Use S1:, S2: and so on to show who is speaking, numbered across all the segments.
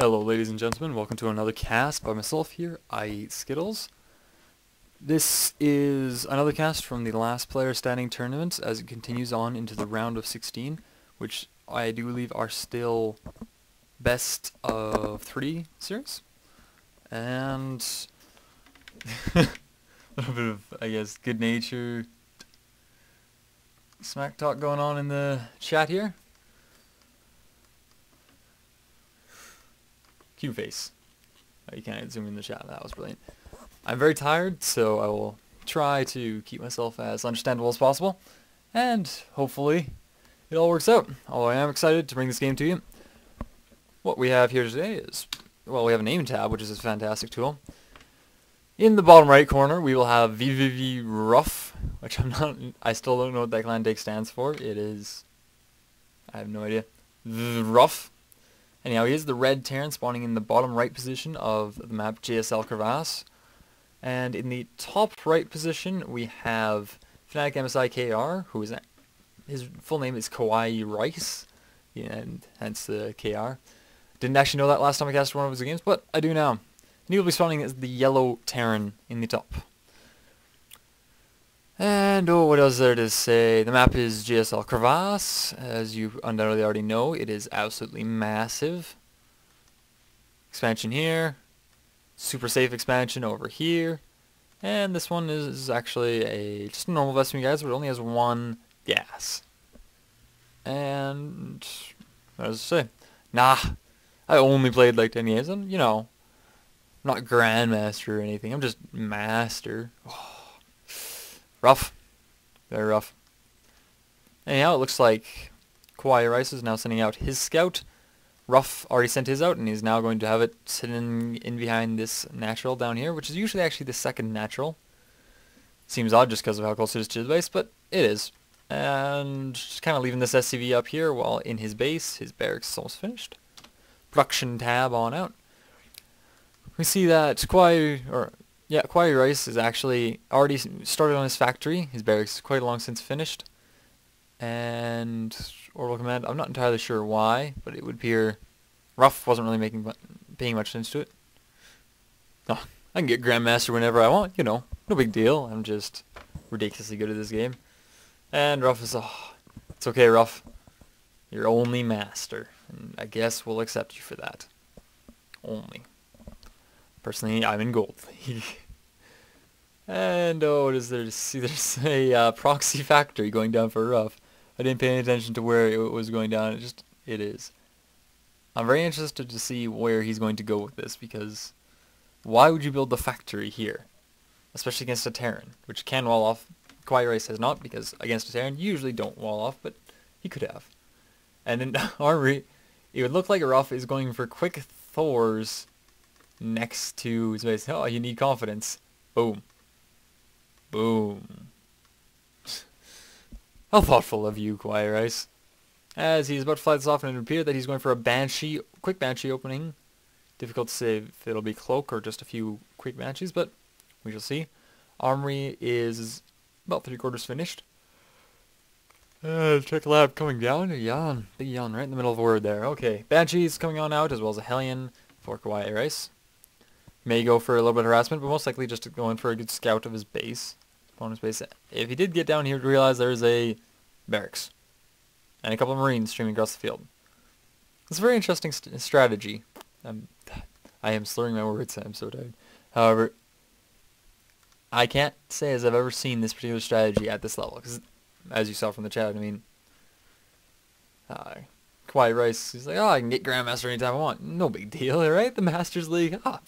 S1: Hello ladies and gentlemen, welcome to another cast by myself here, I Eat Skittles. This is another cast from the last player standing tournament as it continues on into the round of 16, which I do believe are still best of 3 series. And a little bit of, I guess, good nature smack talk going on in the chat here. Cute face. Oh, you can't zoom in the chat. That was brilliant. I'm very tired, so I will try to keep myself as understandable as possible, and hopefully it all works out. Although I am excited to bring this game to you. What we have here today is, well, we have a name tab, which is a fantastic tool. In the bottom right corner, we will have vVvRuFF, which I still don't know what that clan take stands for. It is, I have no idea. Ruff. Anyhow, he is the red Terran spawning in the bottom right position of the map Kawaiirice. And in the top right position, we have Fnatic MSI KR, who is, his full name is Kawaiirice, and hence the KR. Didn't actually know that last time I cast one of his games, but I do now. And he will be spawning as the yellow Terran in the top. And oh, what else is there to say? The map is Kawaiirice, as you undoubtedly already know. It is absolutely massive. Expansion here. Super safe expansion over here. And this one is actually just a normal Vesting guys, but it only has one gas. And what does it say? Nah, I only played like 10 games, and you know, I'm not Grandmaster or anything. I'm just Master. Oh. Rough. Very rough. Anyhow, it looks like Kawaiirice is now sending out his scout. Ruff already sent his out, and he's now going to have it sitting in behind this natural down here, which is usually actually the second natural. Seems odd just because of how close it is to the base, but it is. And just kind of leaving this SCV up here while in his base, his barracks is almost finished. Production tab on out. We see that Kawaiirice is actually already started on his factory. His barracks is quite long since finished. And Orbital Command, I'm not entirely sure why, but it would appear Ruff wasn't really paying much attention to it. Oh, I can get Grandmaster whenever I want, you know, no big deal. I'm just ridiculously good at this game. And Ruff is, oh, it's okay, Ruff. You're only Master, and I guess we'll accept you for that. Only. Personally, I'm in Gold League. And oh, what is there to see? There's a proxy factory going down for Ruff. I didn't pay any attention to where it was going down. It is. I'm very interested to see where he's going to go with this, because why would you build the factory here? Especially against a Terran, which can wall off. Kawaiirice has not, because against a Terran you usually don't wall off, but he could have. And in armory, it would look like Ruff is going for quick Thors next to his base. Oh, you need confidence. Boom. Boom. How thoughtful of you, Kawaiirice. As he's about to fly this off, and it appears that he's going for a Banshee, quick Banshee opening. Difficult to say if it'll be Cloak or just a few quick Banshees, but we shall see. Armory is about 3/4 finished. Check lab coming down. A yawn. Big yawn right in the middle of a word there. Okay, Banshee's coming on out, as well as a Hellion for Kawaiirice. May go for a little bit of harassment, but most likely just going for a good scout of his base. Opponent's base. If he did get down here to realize there's a barracks and a couple of Marines streaming across the field. It's a very interesting strategy. I am slurring my words. I'm so tired. However, I can't say as I've ever seen this particular strategy at this level, because as you saw from the chat, I mean, Kawaiirice, he's like, oh, I can get Grandmaster anytime I want. No big deal, right? The Masters League. Ah,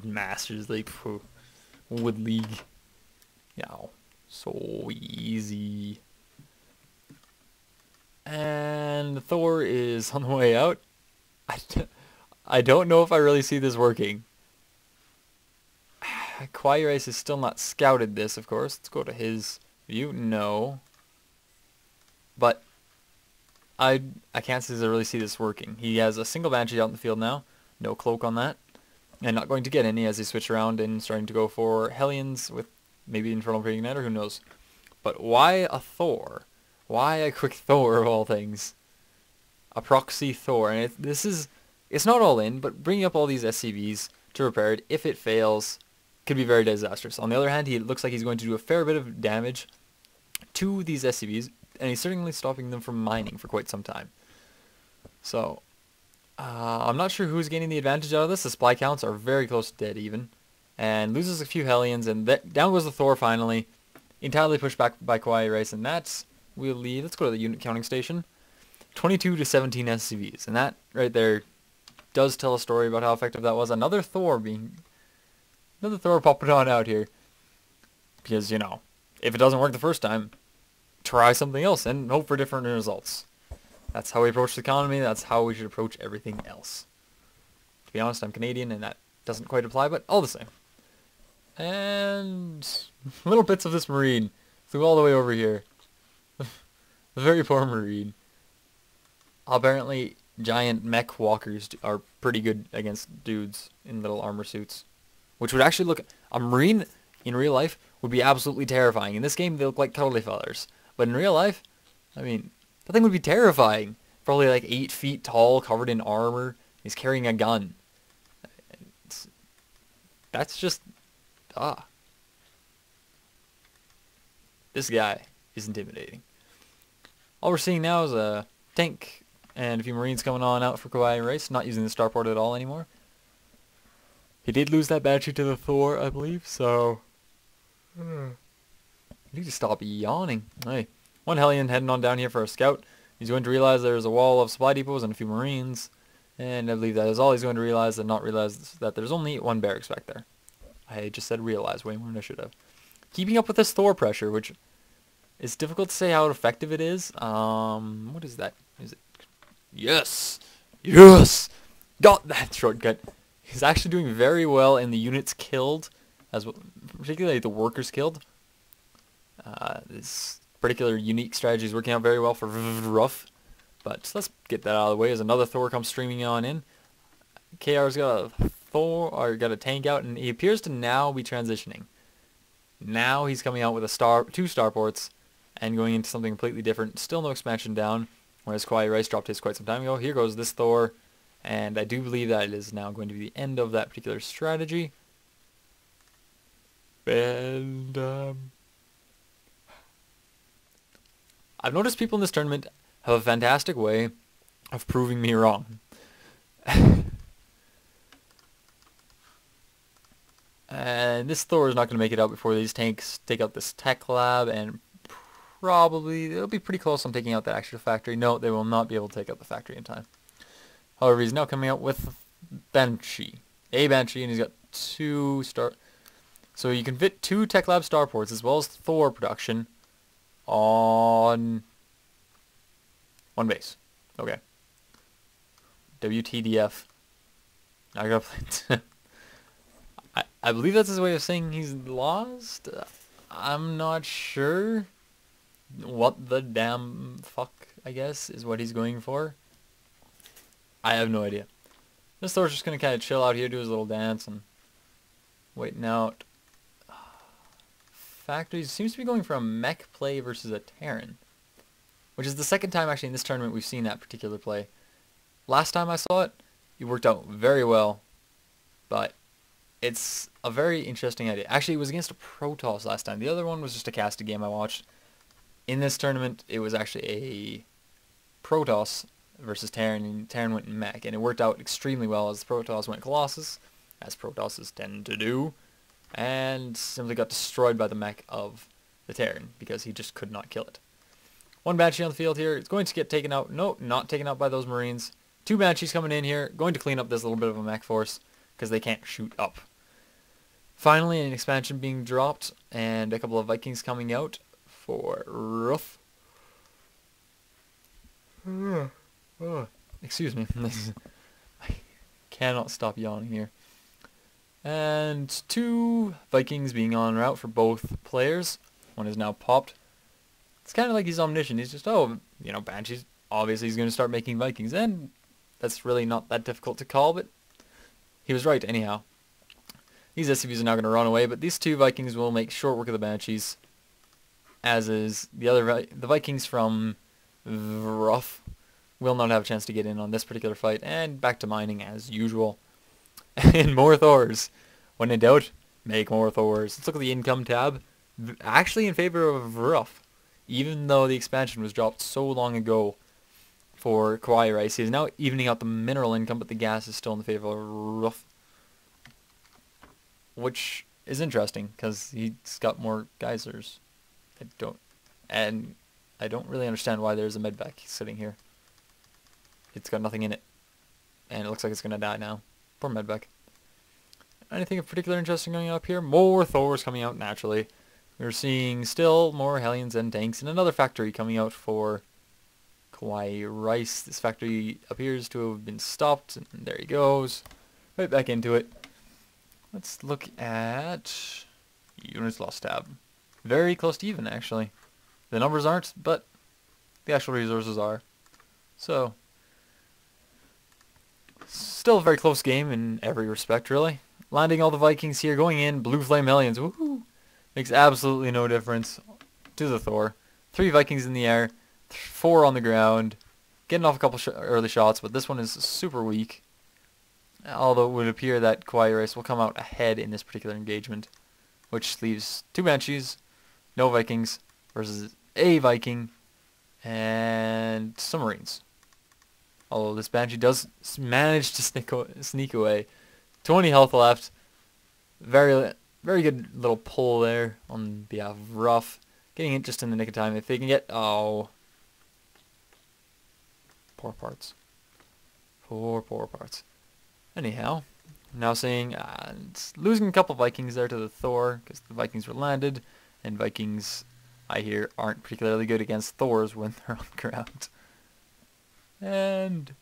S1: Masters League. Phew. Wood League. Yeah, so easy. And Thor is on the way out. I don't know if I really see this working. Kawaiirice has still not scouted this, of course. Let's go to his view. No. But I can't say I really see this working. He has a single Banshee out in the field now. No Cloak on that. And not going to get any as he switch around and starting to go for Hellions with maybe Infernal Preigniter, who knows. But why a Thor? Why a quick Thor of all things? A proxy Thor. And this is It's not all in, but bringing up all these SCVs to repair it, if it fails, could be very disastrous. On the other hand, he looks like he's going to do a fair bit of damage to these SCVs, and he's certainly stopping them from mining for quite some time. So, I'm not sure who's gaining the advantage out of this. The supply counts are very close to dead even, and loses a few Hellions, and down goes the Thor finally, entirely pushed back by Kawaiirice, and that's, we'll leave, let's go to the unit counting station. 22 to 17 SCVs, and that right there does tell a story about how effective that was. Another Thor popping on out here, because, you know, if it doesn't work the first time, try something else and hope for different results. That's how we approach the economy. That's how we should approach everything else. To be honest, I'm Canadian, and that doesn't quite apply, but all the same. And little bits of this Marine flew all the way over here. The very poor Marine. Apparently, giant mech walkers are pretty good against dudes in little armor suits. Which would actually look... A Marine in real life would be absolutely terrifying. In this game, they look like cuddly fellers. But in real life, I mean, that thing would be terrifying. Probably like 8 feet tall, covered in armor. He's carrying a gun. That's just... This guy is intimidating. All we're seeing now is a tank and a few Marines coming on out for Kawaiirice, not using the starport at all anymore. He did lose that Banshee to the Thor, I believe, so... I need to stop yawning. Hey, one Hellion heading on down here for a scout. He's going to realize there's a wall of supply depots and a few Marines, and I believe that is all he's going to realize, and not realize that there's only one barracks back there. I just said realize way more than I should have. Keeping up with this Thor pressure, which is difficult to say how effective it is. What is that? Is it? Yes! Yes! Got that shortcut. He's actually doing very well in the units killed, as well, particularly the workers killed. This particular unique strategy is working out very well for vVvRuFF. But let's get that out of the way as another Thor comes streaming on in. KR's got a Thor, or got a tank out, and he appears to now be transitioning. Now he's coming out with a two starports and going into something completely different. Still no expansion down, whereas Kawaiirice dropped his quite some time ago. Here goes this Thor, and I do believe that it is now going to be the end of that particular strategy. And I've noticed people in this tournament have a fantastic way of proving me wrong. And this Thor is not going to make it out before these tanks take out this tech lab, and probably it'll be pretty close on taking out that actual factory. No, they will not be able to take out the factory in time. However, he's now coming out with Banshee. A Banshee, and he's got 2 star... So you can fit 2 tech lab starports as well as Thor production on 1 base. Okay. WTDF. Now I gotta play... I believe that's his way of saying he's lost. I'm not sure what the damn fuck, I guess, is what he's going for. I have no idea. This Thor's just going to kind of chill out here, do his little dance, and waiting out. Factories seems to be going for a mech play versus a Terran, which is the second time actually in this tournament we've seen that particular play. Last time I saw it, it worked out very well, but it's a very interesting idea. Actually, it was against a Protoss last time. The other one was just a casted game I watched. In this tournament, it was actually a Protoss versus Terran, and Terran went mech, and it worked out extremely well as the Protoss went Colossus, as Protosses tend to do, and simply got destroyed by the mech of the Terran because he just could not kill it. 1 Banshee on the field here. It's going to get taken out. No, not taken out by those Marines. 2 Banshees coming in here, going to clean up this little bit of a mech force because they can't shoot up. Finally, an expansion being dropped, and a couple of Vikings coming out for Ruff. Excuse me. I cannot stop yawning here. And 2 Vikings being en route for both players. 1 is now popped. It's kind of like he's omniscient. He's just, oh, you know, Banshees, obviously he's going to start making Vikings. And that's really not that difficult to call, but he was right anyhow. These SCVs are now going to run away, but these 2 Vikings will make short work of the Banshees, as is the Vikings from vVvRuFF will not have a chance to get in on this particular fight, and back to mining as usual. And more Thors. When in doubt, make more Thors. Let's look at the income tab. Actually in favor of vVvRuFF. Even though the expansion was dropped so long ago for Kawaiirice, he is now evening out the mineral income, but the gas is still in the favor of vVvRuFF. Which is interesting, because he's got more geysers. I don't really understand why there's a medvac sitting here. It's got nothing in it. And it looks like it's going to die now. Poor medvac. Anything of particular interesting going up here? More Thors coming out naturally. We're seeing still more Hellions and tanks, and another factory coming out for Kawaiirice. This factory appears to have been stopped, and there he goes. Right back into it. Let's look at units lost tab. Very close to even, actually. The numbers aren't, but the actual resources are. So, still a very close game in every respect, really. Landing all the Vikings here, going in, Blue Flame Hellions. Woohoo! Makes absolutely no difference to the Thor. 3 Vikings in the air, 4 on the ground. Getting off a couple early shots, but this one is super weak. Although it would appear that Kawaiirice will come out ahead in this particular engagement, which leaves 2 Banshees, no Vikings, versus a Viking, and some Marines. Although this Banshee does manage to sneak away. 20 health left. Very good little pull there on behalf of vVvRuFF. Getting it just in the nick of time. If they can get... Oh. Poor parts. Poor parts. Anyhow, now seeing losing a couple Vikings there to the Thor, because the Vikings were landed, and Vikings, I hear, aren't particularly good against Thors when they're on ground. And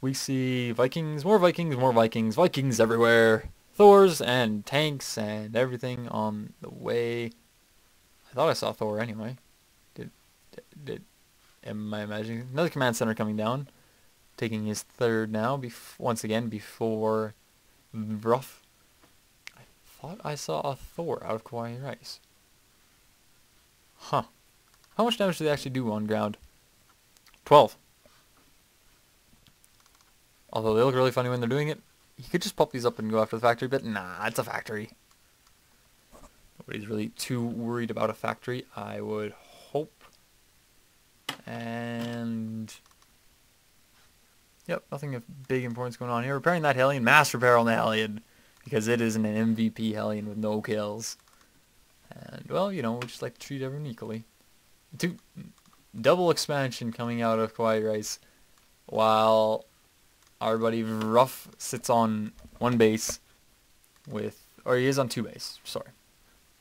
S1: we see Vikings, more Vikings, more Vikings, Vikings everywhere, Thors and tanks and everything on the way. I thought I saw Thor anyway. Am I imagining? Another command center coming down. Taking his third now, once again, before vVvRuFF. I thought I saw a Thor out of Kawaiirice. Huh. How much damage do they actually do on ground? 12. Although they look really funny when they're doing it. You could just pop these up and go after the factory, but nah, it's a factory. Nobody's really too worried about a factory, I would hope. And... Yep, nothing of big importance going on here. Repairing that Hellion. Mass repair on the Hellion. Because it isn't an MVP Hellion with no kills. And, well, you know, we just like to treat everyone equally. Double expansion coming out of Kawaiirice. While our buddy vVvRuFF sits on 1 base with... Or he is on 2 bases. Sorry.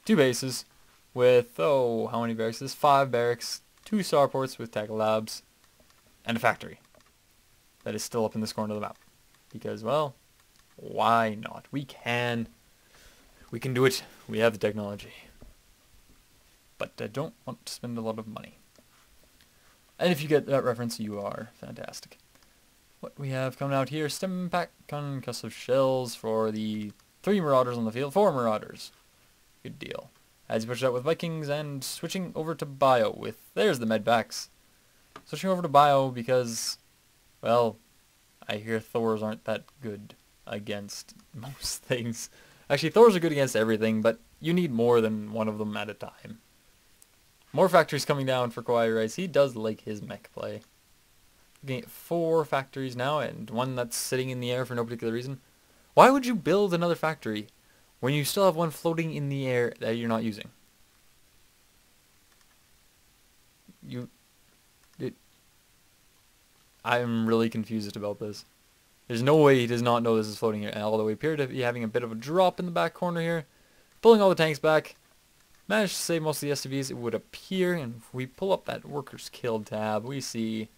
S1: 2 bases with... Oh, how many barracks? There's 5 barracks. 2 starports with tackle labs. And a factory. That is still up in this corner of the map. Because, well, why not? We can do it. We have the technology. But I don't want to spend a lot of money. And if you get that reference, you are fantastic. What we have coming out here, stem pack concussive shells for the 3 Marauders on the field. 4 Marauders. Good deal. As you push it out with Vikings and switching over to Bio with... There's the medvacs. Switching over to Bio because... Well, I hear Thors aren't that good against most things. Actually, Thors are good against everything, but you need more than one of them at a time. More factories coming down for Kawaiirice. He does like his mech play. Looking at 4 factories now, and 1 that's sitting in the air for no particular reason. Why would you build another factory when you still have 1 floating in the air that you're not using? I'm really confused about this. There's no way he does not know this is floating here, although we appear to be having a bit of a drop in the back corner here. Pulling all the tanks back. Managed to save most of the SCVs, it would appear, and if we pull up that workers killed tab, we see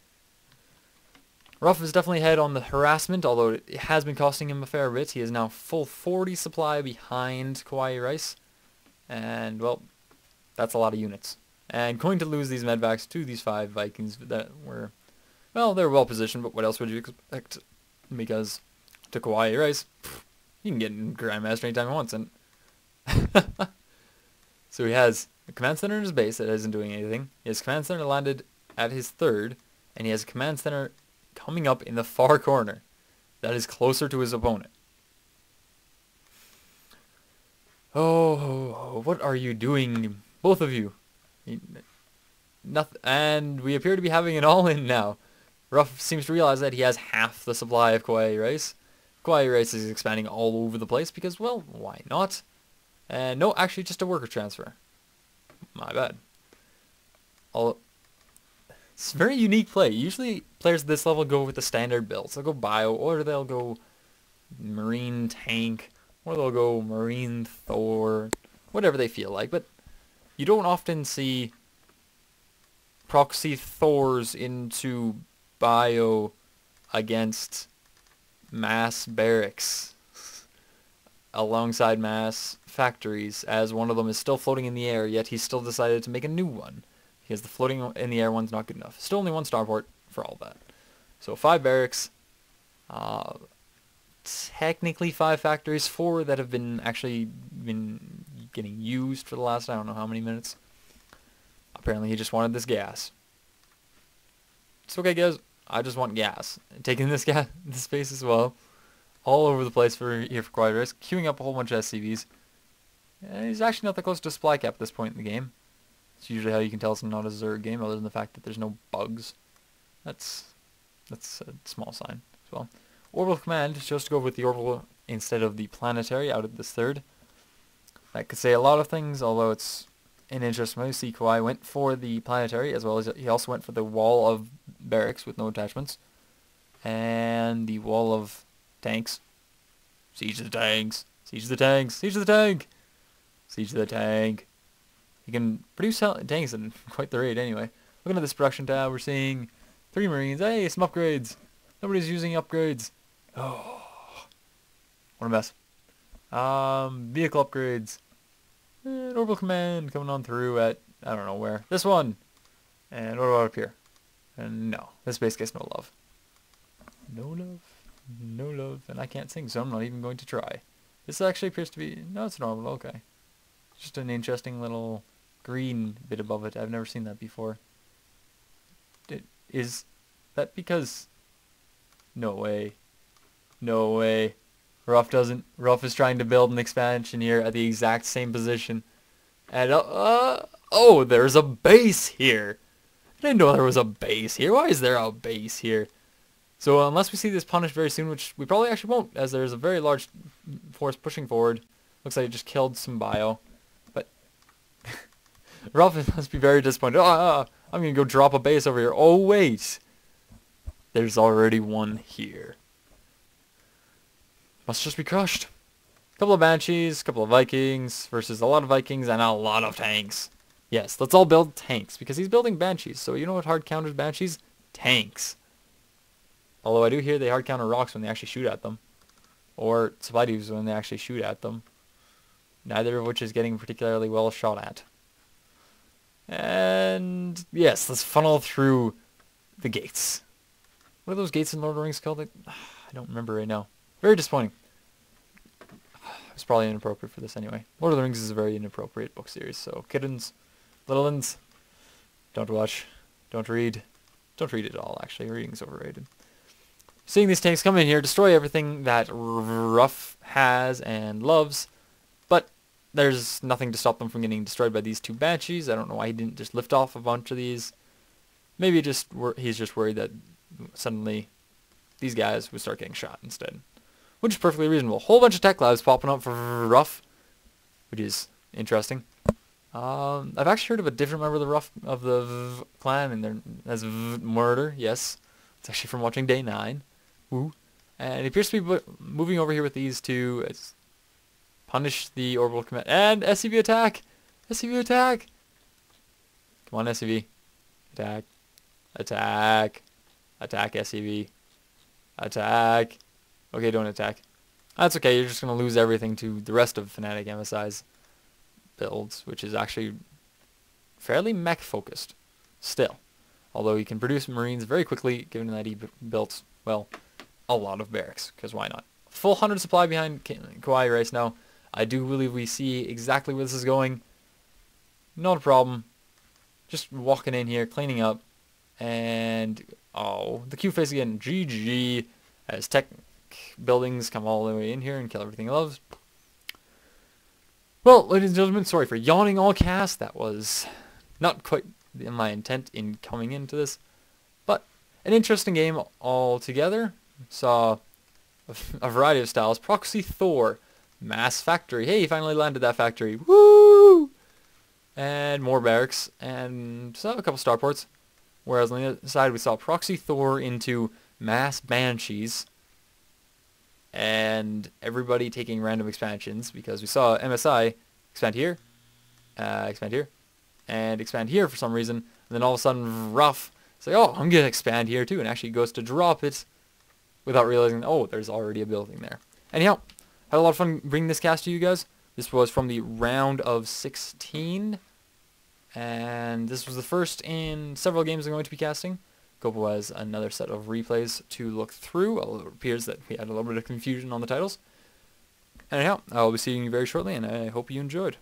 S1: vVvRuFF is definitely ahead on the harassment, although it has been costing him a fair bit. He is now full 40 supply behind Kawaiirice, and, well, that's a lot of units. And going to lose these medvacs to these 5 Vikings that were, well, they're well positioned, but what else would you expect? Because to Kawaiirice, you can get in Grandmaster anytime he wants, and so he has a command center in his base that isn't doing anything. He has command center landed at his third, and he has a command center coming up in the far corner that is closer to his opponent. Oh, what are you doing, both of you? Nothing, and we appear to be having it all in now. Ruff seems to realize that he has half the supply of Kawaiirice. Kawaiirice is expanding all over the place because, well, why not? And no, actually just a worker transfer. My bad. It's a very unique play. Usually players at this level go with the standard builds. They'll go bio, or they'll go marine tank, or they'll go marine Thor, whatever they feel like. But you don't often see proxy Thors into bio against mass barracks alongside mass factories, as one of them is still floating in the air, yet he's still decided to make a new one. Because the floating in the air one's not good enough. Still only one starport for all that. So 5 barracks. Technically 5 factories. 4 that have been getting used for the last I don't know how many minutes. Apparently he just wanted this gas. It's okay, guys. I just want gas. Taking this space as well. All over the place here for Kawaiirice. Queuing up a whole bunch of SCVs. He's actually not that close to supply cap at this point in the game. It's usually how you can tell it's not a Zerg game, other than the fact that there's no bugs. That's a small sign as well. Orbital command chose to go with the orbital instead of the planetary out of this third. That could say a lot of things, although it's an interesting move. See, Kawhi went for the planetary, as well as he also went for the wall of barracks with no attachments. And the wall of tanks. Siege the tanks. Siege the tanks. Siege the tank. Siege the tank. You can produce tanks at quite the rate anyway. Looking at this production tab, we're seeing 3 Marines. Hey, some upgrades. Nobody's using upgrades. Oh, what a mess. Vehicle upgrades. And orbital command coming on through at, I don't know where. This one. And what about up here? And no, this base gets no love. No love. No love. And I can't sing, so I'm not even going to try. This actually appears to be, no, it's normal, okay. Just an interesting little green bit above it. I've never seen that before. Is that because... No way. No way. Ruff is trying to build an expansion here at the exact same position. And, oh, there's a base here. I didn't know there was a base here. Why is there a base here? So unless we see this punished very soon, which we probably actually won't, as there's a very large force pushing forward. Looks like it just killed some bio. But Ruff must be very disappointed. I'm going to go drop a base over here. Oh, wait. There's already one here. Must just be crushed. A couple of Banshees, a couple of Vikings, versus a lot of Vikings and a lot of tanks. Yes, let's all build tanks, because he's building Banshees. So you know what hard counters Banshees? Tanks. Although I do hear they hard counter rocks when they actually shoot at them. Or supply dudes when they actually shoot at them. Neither of which is getting particularly well shot at. And yes, let's funnel through the gates. What are those gates in Lord of the Rings called? I don't remember right now. Very disappointing. It's probably inappropriate for this anyway. Lord of the Rings is a very inappropriate book series, so kittens, little uns, don't watch, don't read. Don't read it all, actually. Reading's overrated. Seeing these tanks come in here, destroy everything that Ruff has and loves, but there's nothing to stop them from getting destroyed by these 2 Banshees. I don't know why he didn't just lift off a bunch of these. Maybe he's just worried that suddenly these guys would start getting shot instead. Which is perfectly reasonable. Whole bunch of tech labs popping up for Ruff, which is interesting. I've actually heard of a different member of the VVvRuFF clan, and they're as Murder. Yes, it's actually from watching Day 9. Woo. And it appears to be moving over here with these 2. It's punish the orbital command and SCV attack. SCV attack. Come on, SCV. Attack. Attack. Attack, SCV. Attack. Okay, don't attack. That's okay, you're just going to lose everything to the rest of Fnatic MSI's builds, which is actually fairly mech-focused still. Although he can produce Marines very quickly, given that he built, well, a lot of barracks, because why not? Full 100 supply behind Kawaiirice now. I do believe we see exactly where this is going. not a problem. Just walking in here, cleaning up, and oh, the Q face again. GG. As tech buildings come all the way in here and kill everything it loves. Well, ladies and gentlemen, sorry for yawning all cast. That was not quite my intent in coming into this, but an interesting game altogether. Saw a variety of styles. Proxy Thor, Mass Factory. Hey, finally landed that factory. Woo! And more barracks, and saw a couple starports. Whereas on the other side, we saw Proxy Thor into Mass Banshees, and everybody taking random expansions, because we saw MSI expand here, and expand here for some reason, and then all of a sudden Ruff is like, oh, I'm going to expand here too, and actually goes to drop it without realizing, oh, there's already a building there. Anyhow, had a lot of fun bringing this cast to you guys. This was from the round of 16, and this was the first in several games I'm going to be casting. Gopo has another set of replays to look through, although it appears that we had a little bit of confusion on the titles. Anyhow, I'll be seeing you very shortly, and I hope you enjoyed.